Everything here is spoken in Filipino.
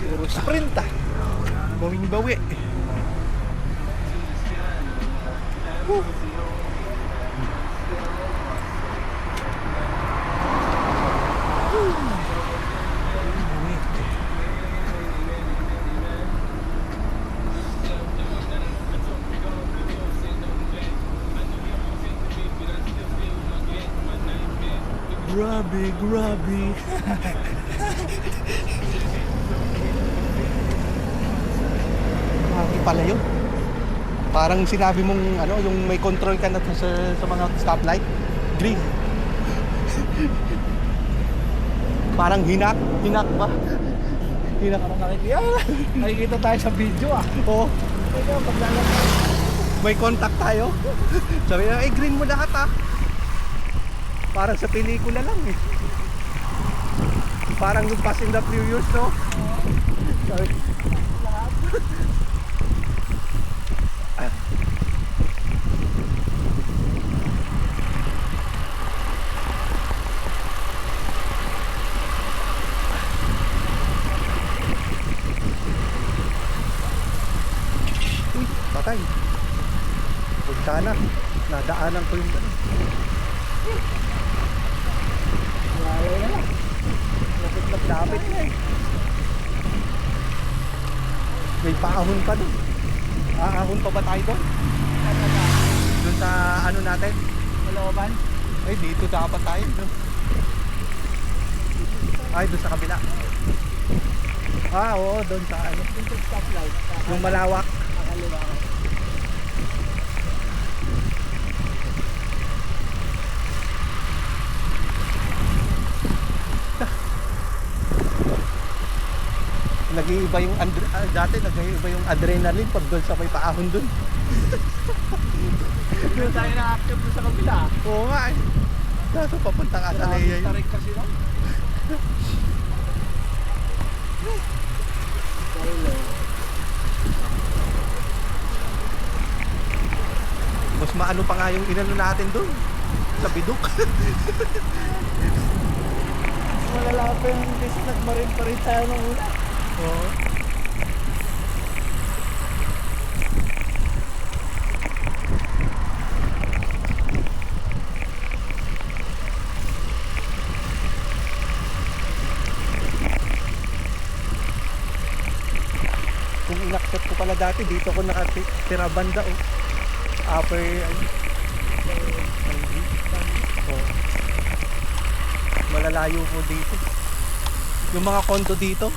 Puro sprint ah. Bawing bawi. Woo. Grabe, grabe. Grabe pala yun. Parang sinabi mong ano, yung may control ka na sa mga stoplight. Green. Parang hinak ba? Hinak. Nakikita tayo sa video ah. Oo. Kaya paglalakad. May contact tayo. Sabi niya, green mo lahat ah. Parang sa pelikula lang eh. Parang yung Fast and the Furious, no? Sabi, uy, patay. Huwag sana. Nadaanan ko yung ano. Malay na lang. Lapit na eh. May paahon pa doon. Aahon pa ba tayo doon? Doon sa ano natin? Malooban. Ay, dito dapat tayo. No? Ay, doon sa kabila. Oo, doon sa ano. Yung stoplight. Yung malawak. Nakaliwa ka. Nag-iiba yung dati nag-iiba yung adrenaline pag doon sa may paahon doon. Doon tayo na-active doon sa kabila. Oo nga eh. Kaso papuntang Atalaya yun. Tarik kasi lang. Mas maano pa nga yung inano natin doon. Sa bidok. Malala pa yung kasi nagmarin pa rin tayo ng una. Oo. Kung inakset ko pala dati, dito ko nakatira banda oh. Upper oh. Malalayo po dito. Yung mga kondo dito